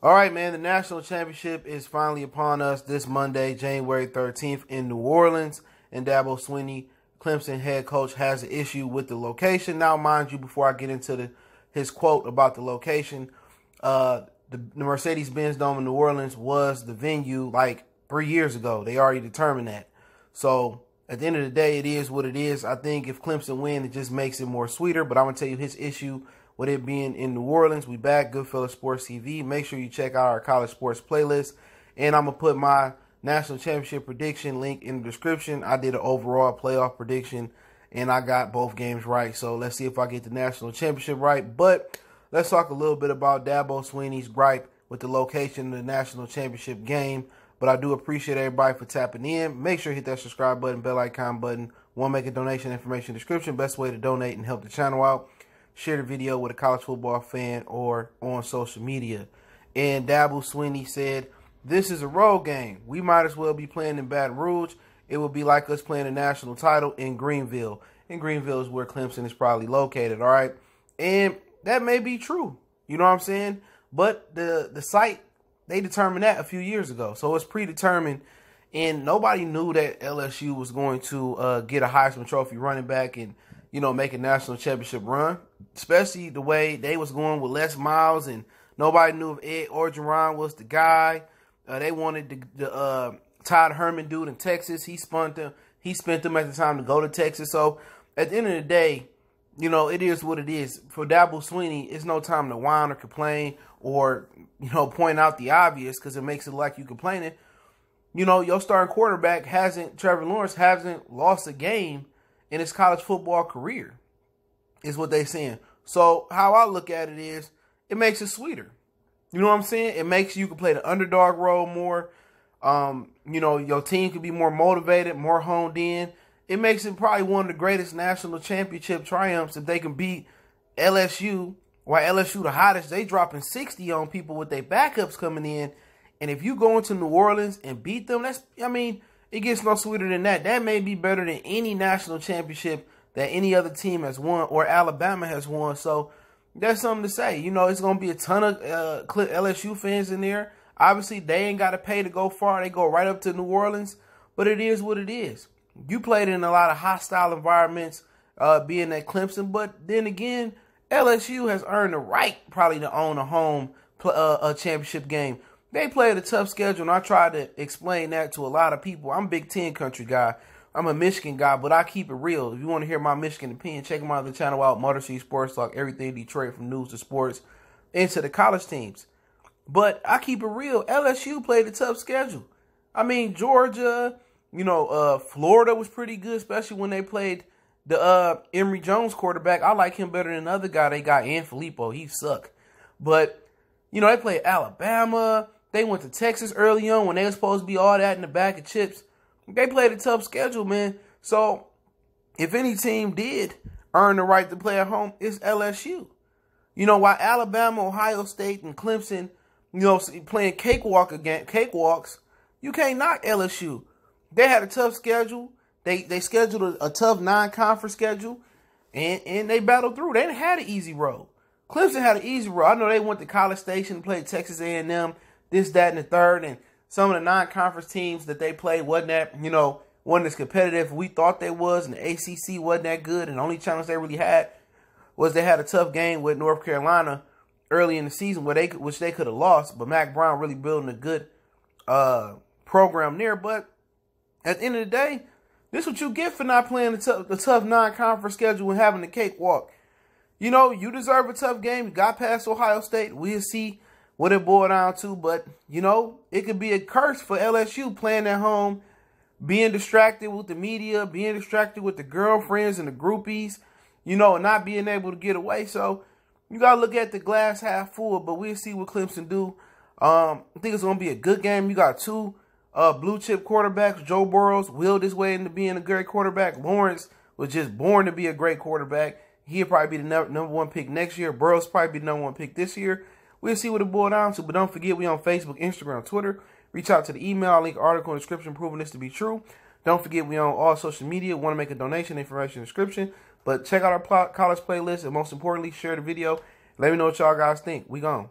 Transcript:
All right, man, the national championship is finally upon us this Monday, January 13th in New Orleans. And Dabo Swinney, Clemson head coach, has an issue with the location. Now, mind you, before I get into his quote about the location, the Mercedes-Benz Dome in New Orleans was the venue like 3 years ago. They already determined that. So at the end of the day, it is what it is. I think if Clemson win, it just makes it more sweeter. But I'm going to tell you his issue with it being in New Orleans. We back, Goodfellas Sports TV. Make sure you check out our college sports playlist. And I'm going to put my national championship prediction link in the description. I did an overall playoff prediction, and I got both games right. So let's see if I get the national championship right. But let's talk a little bit about Dabo Swinney's gripe with the location of the national championship game. But I do appreciate everybody for tapping in. Make sure you hit that subscribe button, bell icon button. Want to make a donation, information description. Best way to donate and help the channel out. Share the video with a college football fan or on social media. And Dabo Swinney said, this is a road game. We might as well be playing in Baton Rouge. It would be like us playing a national title in Greenville. And Greenville is where Clemson is probably located, all right? And that may be true. You know what I'm saying? But the site, they determined that a few years ago. So it's predetermined. And nobody knew that LSU was going to get a Heisman Trophy running back and, you know, make a national championship run, especially the way they was going with Les Miles, and nobody knew if Ed Orgeron was the guy. They wanted the Todd Herman dude in Texas. He spent them at the time to go to Texas. So at the end of the day, you know, it is what it is. For Dabo Swinney, it's no time to whine or complain or, you know, point out the obvious because it makes it like you complaining. You know, your starting quarterback Trevor Lawrence hasn't lost a game in his college football career, is what they're saying. So how I look at it is, it makes it sweeter. You know what I'm saying? It makes you can play the underdog role more. You know, your team can be more motivated, more honed in. It makes it probably one of the greatest national championship triumphs if they can beat LSU. While LSU the hottest, they dropping 60 on people with their backups coming in. And if you go into New Orleans and beat them, it gets no sweeter than that. That may be better than any national championship that any other team has won or Alabama has won. So that's something to say. You know, it's going to be a ton of LSU fans in there. Obviously, they ain't got to pay to go far. They go right up to New Orleans. But it is what it is. You played in a lot of hostile environments being at Clemson. But then again, LSU has earned the right probably to own a home a championship game. They played a tough schedule, and I tried to explain that to a lot of people. I'm a Big Ten country guy. I'm a Michigan guy, but I keep it real. If you want to hear my Michigan opinion, check my other channel out, Motor City Sports Talk, everything Detroit from news to sports into the college teams. But I keep it real. LSU played a tough schedule. I mean, Georgia, you know, Florida was pretty good, especially when they played the Emory Jones quarterback. I like him better than the other guy they got, Ian Filippo. He sucked. But, you know, they played Alabama. They went to Texas early on when they were supposed to be all that in the bag of chips. They played a tough schedule, man. So, if any team did earn the right to play at home, it's LSU. You know, while Alabama, Ohio State, and Clemson, you know, playing cakewalks, you can't knock LSU. They had a tough schedule. They scheduled a tough non-conference schedule, and they battled through. They didn't have an easy road. Clemson had an easy road. I know they went to College Station, played Texas A&M, this, that, and the third, and some of the non-conference teams that they played wasn't as competitive we thought they was, and the ACC wasn't that good, and the only challenge they really had was they had a tough game with North Carolina early in the season which they could have lost, but Mac Brown really building a good program there. But at the end of the day, this is what you get for not playing the tough non-conference schedule and having the cakewalk. You know, you deserve a tough game. You got past Ohio State. We'll see what it boiled down to, but, you know, it could be a curse for LSU playing at home, being distracted with the media, being distracted with the girlfriends and the groupies, you know, and not being able to get away. So you got to look at the glass half full, but we'll see what Clemson do. I think it's going to be a good game. You got two blue-chip quarterbacks. Joe Burrows willed his way into being a great quarterback. Lawrence was just born to be a great quarterback. He'll probably be the number one pick next year. Burrows probably be the number one pick this year. We'll see what it boiled down to, but don't forget we on Facebook, Instagram, Twitter. Reach out to the email. I'll link article in the description proving this to be true. Don't forget we on all social media. Want to make a donation, information in the description. But check out our college playlist, and most importantly, share the video. Let me know what y'all guys think. We gone.